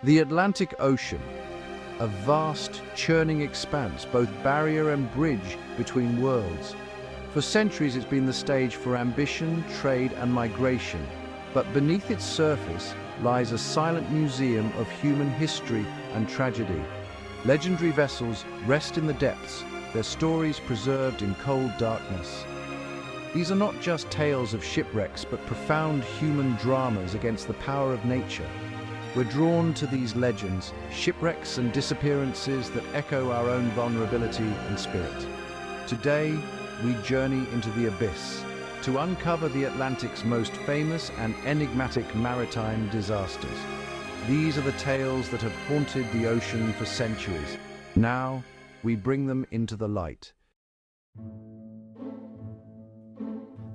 The Atlantic Ocean, a vast, churning expanse, both barrier and bridge between worlds. For centuries it's been the stage for ambition, trade and migration, but beneath its surface lies a silent museum of human history and tragedy. Legendary vessels rest in the depths, their stories preserved in cold darkness. These are not just tales of shipwrecks, but profound human dramas against the power of nature. We're drawn to these legends, shipwrecks and disappearances that echo our own vulnerability and spirit. Today, we journey into the abyss to uncover the Atlantic's most famous and enigmatic maritime disasters. These are the tales that have haunted the ocean for centuries. Now, we bring them into the light.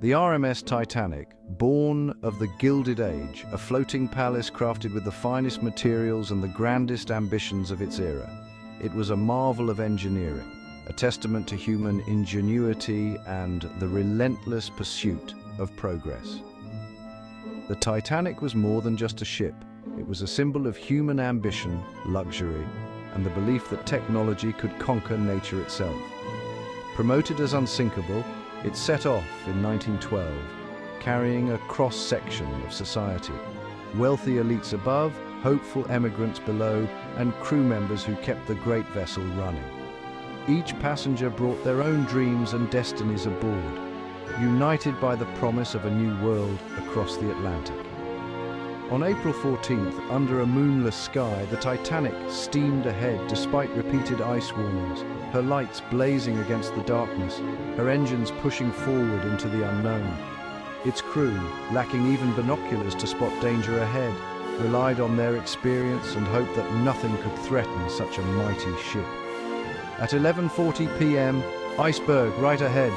The RMS Titanic, born of the Gilded Age, a floating palace crafted with the finest materials and the grandest ambitions of its era. It was a marvel of engineering, a testament to human ingenuity and the relentless pursuit of progress. The Titanic was more than just a ship. It was a symbol of human ambition, luxury, and the belief that technology could conquer nature itself. Promoted as unsinkable, it set off in 1912, carrying a cross-section of society. Wealthy elites above, hopeful emigrants below, and crew members who kept the great vessel running. Each passenger brought their own dreams and destinies aboard, united by the promise of a new world across the Atlantic. On April 14th, under a moonless sky, the Titanic steamed ahead despite repeated ice warnings, her lights blazing against the darkness, her engines pushing forward into the unknown. Its crew, lacking even binoculars to spot danger ahead, relied on their experience and hoped that nothing could threaten such a mighty ship. At 11:40 p.m, iceberg right ahead.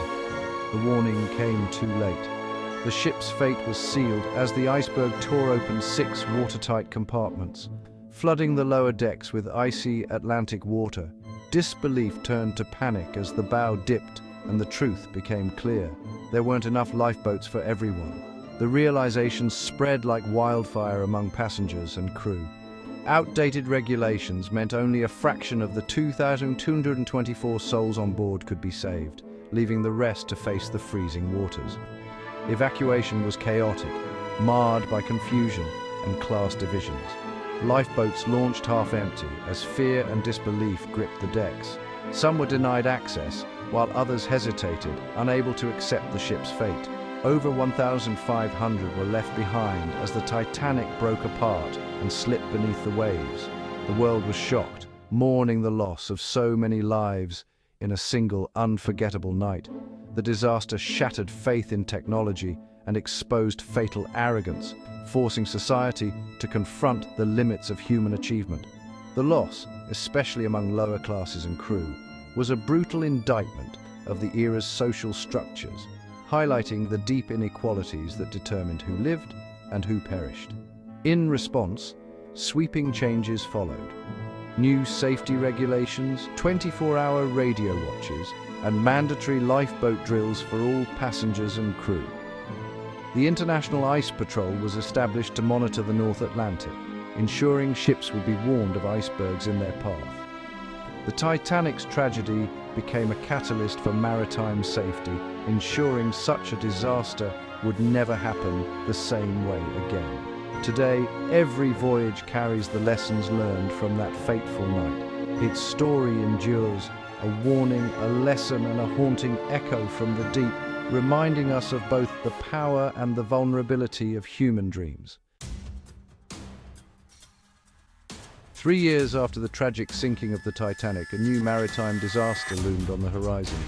The warning came too late. The ship's fate was sealed as the iceberg tore open 6 watertight compartments, flooding the lower decks with icy Atlantic water. Disbelief turned to panic as the bow dipped and the truth became clear. There weren't enough lifeboats for everyone. The realization spread like wildfire among passengers and crew. Outdated regulations meant only a fraction of the 2,224 souls on board could be saved, leaving the rest to face the freezing waters. Evacuation was chaotic, marred by confusion and class divisions. Lifeboats launched half-empty as fear and disbelief gripped the decks. Some were denied access, while others hesitated, unable to accept the ship's fate. Over 1,500 were left behind as the Titanic broke apart and slipped beneath the waves. The world was shocked, mourning the loss of so many lives in a single unforgettable night. The disaster shattered faith in technology and exposed fatal arrogance, forcing society to confront the limits of human achievement. The loss, especially among lower classes and crew, was a brutal indictment of the era's social structures, highlighting the deep inequalities that determined who lived and who perished. In response, sweeping changes followed. New safety regulations, 24-hour radio watches, and mandatory lifeboat drills for all passengers and crew. The International Ice Patrol was established to monitor the North Atlantic, ensuring ships would be warned of icebergs in their path. The Titanic's tragedy became a catalyst for maritime safety, ensuring such a disaster would never happen the same way again. Today, every voyage carries the lessons learned from that fateful night. Its story endures, a warning, a lesson, and a haunting echo from the deep, reminding us of both the power and the vulnerability of human dreams. 3 years after the tragic sinking of the Titanic, a new maritime disaster loomed on the horizon.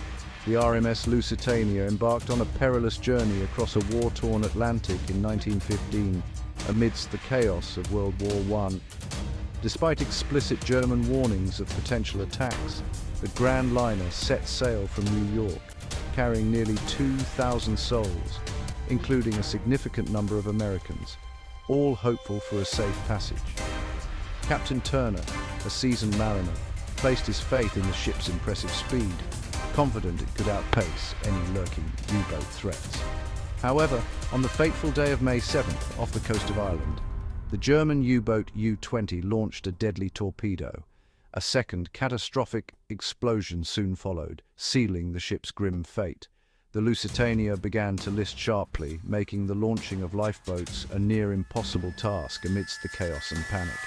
The RMS Lusitania embarked on a perilous journey across a war-torn Atlantic in 1915 amidst the chaos of World War I. Despite explicit German warnings of potential attacks, the Grand Liner set sail from New York, carrying nearly 2,000 souls, including a significant number of Americans, all hopeful for a safe passage. Captain Turner, a seasoned mariner, placed his faith in the ship's impressive speed, confident it could outpace any lurking U-boat threats. However, on the fateful day of May 7th, off the coast of Ireland, The German U-boat U-20 launched a deadly torpedo. A second catastrophic explosion soon followed, sealing the ship's grim fate. The Lusitania began to list sharply, making the launching of lifeboats a near impossible task amidst the chaos and panic.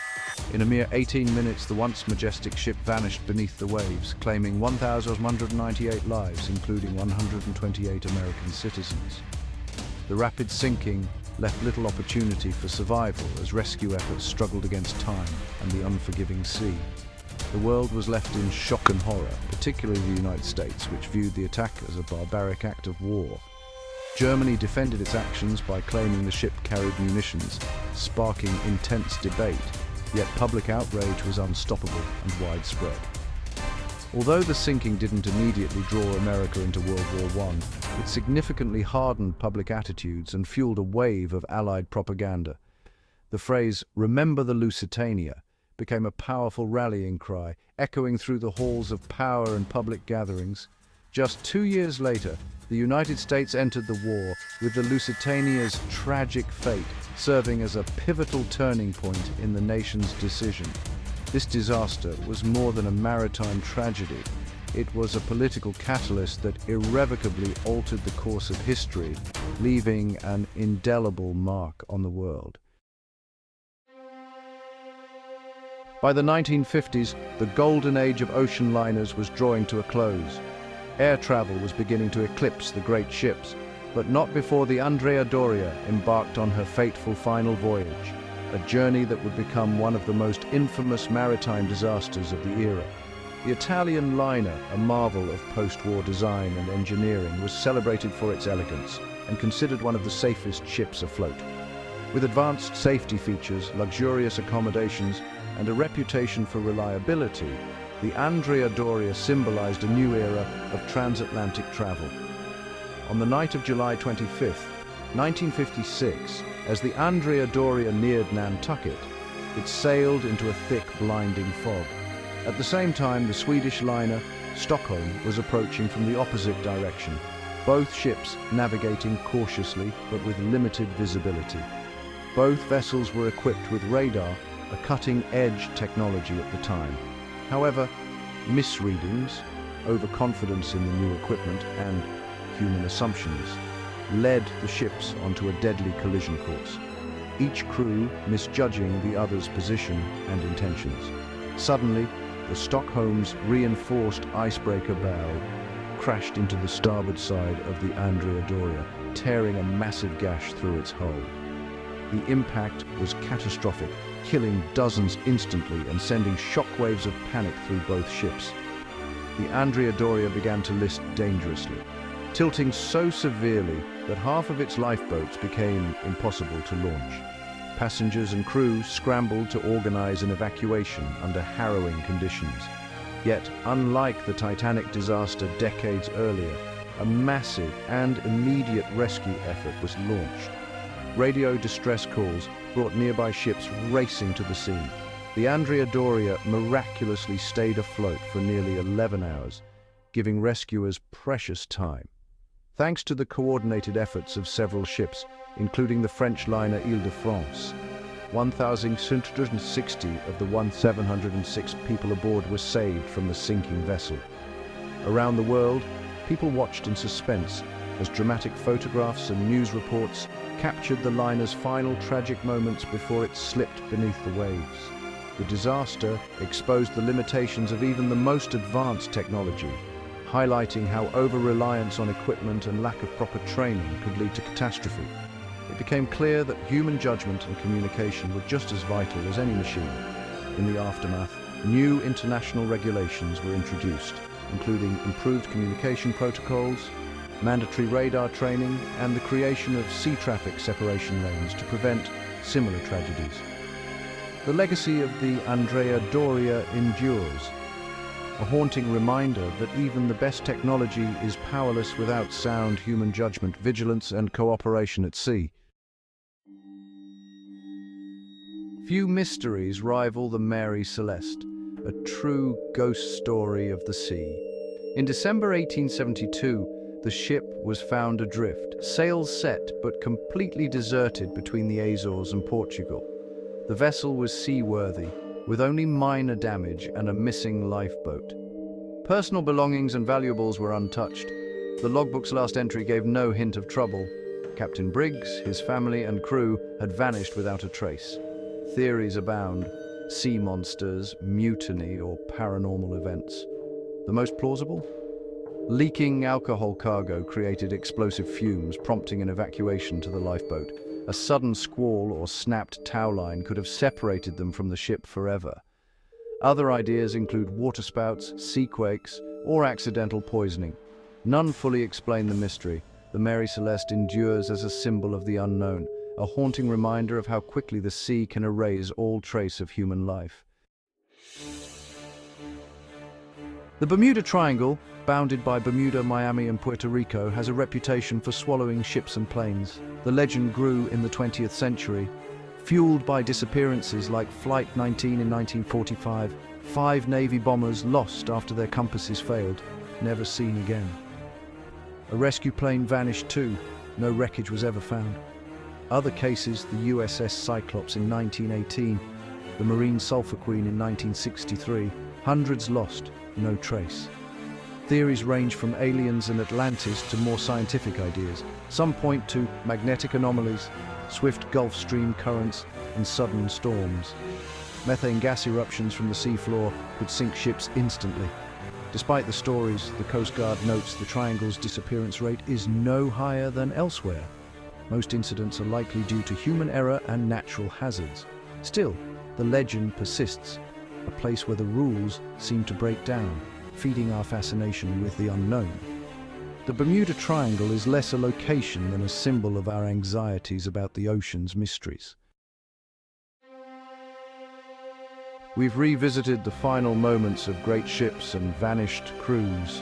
In a mere 18 minutes, the once majestic ship vanished beneath the waves, claiming 1,198 lives, including 128 American citizens. The rapid sinking left little opportunity for survival as rescue efforts struggled against time and the unforgiving sea. The world was left in shock and horror, particularly the United States, which viewed the attack as a barbaric act of war. Germany defended its actions by claiming the ship carried munitions, sparking intense debate, yet public outrage was unstoppable and widespread. Although the sinking didn't immediately draw America into World War I, it significantly hardened public attitudes and fueled a wave of Allied propaganda. The phrase, "Remember the Lusitania," became a powerful rallying cry, echoing through the halls of power and public gatherings. Just 2 years later, the United States entered the war, with the Lusitania's tragic fate serving as a pivotal turning point in the nation's decision. This disaster was more than a maritime tragedy. It was a political catalyst that irrevocably altered the course of history, leaving an indelible mark on the world. By the 1950s, the golden age of ocean liners was drawing to a close. Air travel was beginning to eclipse the great ships, but not before the Andrea Doria embarked on her fateful final voyage, a journey that would become one of the most infamous maritime disasters of the era. The Italian liner, a marvel of post-war design and engineering, was celebrated for its elegance and considered one of the safest ships afloat. With advanced safety features, luxurious accommodations, and a reputation for reliability, the Andrea Doria symbolized a new era of transatlantic travel. On the night of July 25, 1956, as the Andrea Doria neared Nantucket, it sailed into a thick, blinding fog. At the same time, the Swedish liner Stockholm was approaching from the opposite direction, both ships navigating cautiously but with limited visibility. Both vessels were equipped with radar, a cutting-edge technology at the time. However, misreadings, overconfidence in the new equipment, and human assumptions led the ships onto a deadly collision course, each crew misjudging the other's position and intentions. Suddenly, the Stockholm's reinforced icebreaker bow crashed into the starboard side of the Andrea Doria, tearing a massive gash through its hull. The impact was catastrophic, killing dozens instantly and sending shockwaves of panic through both ships. The Andrea Doria began to list dangerously, tilting so severely that half of its lifeboats became impossible to launch. Passengers and crew scrambled to organize an evacuation under harrowing conditions. Yet, unlike the Titanic disaster decades earlier, a massive and immediate rescue effort was launched. Radio distress calls brought nearby ships racing to the scene. The Andrea Doria miraculously stayed afloat for nearly 11 hours, giving rescuers precious time. Thanks to the coordinated efforts of several ships, including the French liner Île-de-France, 1,660 of the 1,706 people aboard were saved from the sinking vessel. Around the world, people watched in suspense as dramatic photographs and news reports captured the liner's final tragic moments before it slipped beneath the waves. The disaster exposed the limitations of even the most advanced technology, highlighting how over-reliance on equipment and lack of proper training could lead to catastrophe. It became clear that human judgment and communication were just as vital as any machine. In the aftermath, new international regulations were introduced, including improved communication protocols, mandatory radar training, and the creation of sea traffic separation lanes to prevent similar tragedies. The legacy of the Andrea Doria endures, a haunting reminder that even the best technology is powerless without sound human judgment, vigilance, and cooperation at sea. Few mysteries rival the Mary Celeste, a true ghost story of the sea. In December 1872, the ship was found adrift, sails set but completely deserted between the Azores and Portugal. The vessel was seaworthy, with only minor damage and a missing lifeboat. Personal belongings and valuables were untouched. The logbook's last entry gave no hint of trouble. Captain Briggs, his family and crew had vanished without a trace. Theories abound: sea monsters, mutiny, or paranormal events. The most plausible? Leaking alcohol cargo created explosive fumes, prompting an evacuation to the lifeboat. A sudden squall or snapped tow line could have separated them from the ship forever. Other ideas include waterspouts, seaquakes, or accidental poisoning. None fully explain the mystery. The Mary Celeste endures as a symbol of the unknown, a haunting reminder of how quickly the sea can erase all trace of human life. The Bermuda Triangle, bounded by Bermuda, Miami, and Puerto Rico, has a reputation for swallowing ships and planes. The legend grew in the 20th century, fueled by disappearances like Flight 19 in 1945, 5 Navy bombers lost after their compasses failed, never seen again. A rescue plane vanished too, no wreckage was ever found. Other cases, the USS Cyclops in 1918, the Marine Sulphur Queen in 1963, hundreds lost, no trace. Theories range from aliens and Atlantis to more scientific ideas. Some point to magnetic anomalies, swift Gulf Stream currents, and sudden storms. Methane gas eruptions from the seafloor could sink ships instantly. Despite the stories, the Coast Guard notes the Triangle's disappearance rate is no higher than elsewhere. Most incidents are likely due to human error and natural hazards. Still, the legend persists, a place where the rules seem to break down, feeding our fascination with the unknown. The Bermuda Triangle is less a location than a symbol of our anxieties about the ocean's mysteries. We've revisited the final moments of great ships and vanished crews.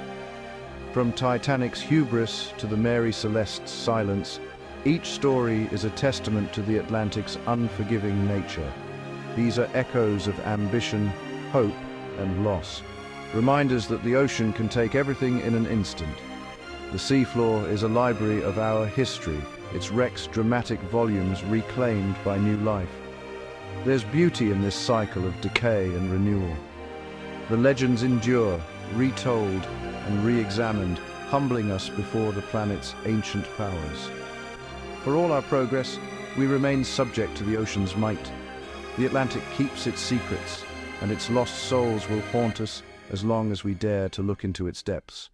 From Titanic's hubris to the Mary Celeste's silence, each story is a testament to the Atlantic's unforgiving nature. These are echoes of ambition, hope, and loss. Reminders that the ocean can take everything in an instant. The seafloor is a library of our history, its wrecks' dramatic volumes reclaimed by new life. There's beauty in this cycle of decay and renewal. The legends endure, retold and re-examined, humbling us before the planet's ancient powers. For all our progress, we remain subject to the ocean's might. The Atlantic keeps its secrets, and its lost souls will haunt us as long as we dare to look into its depths.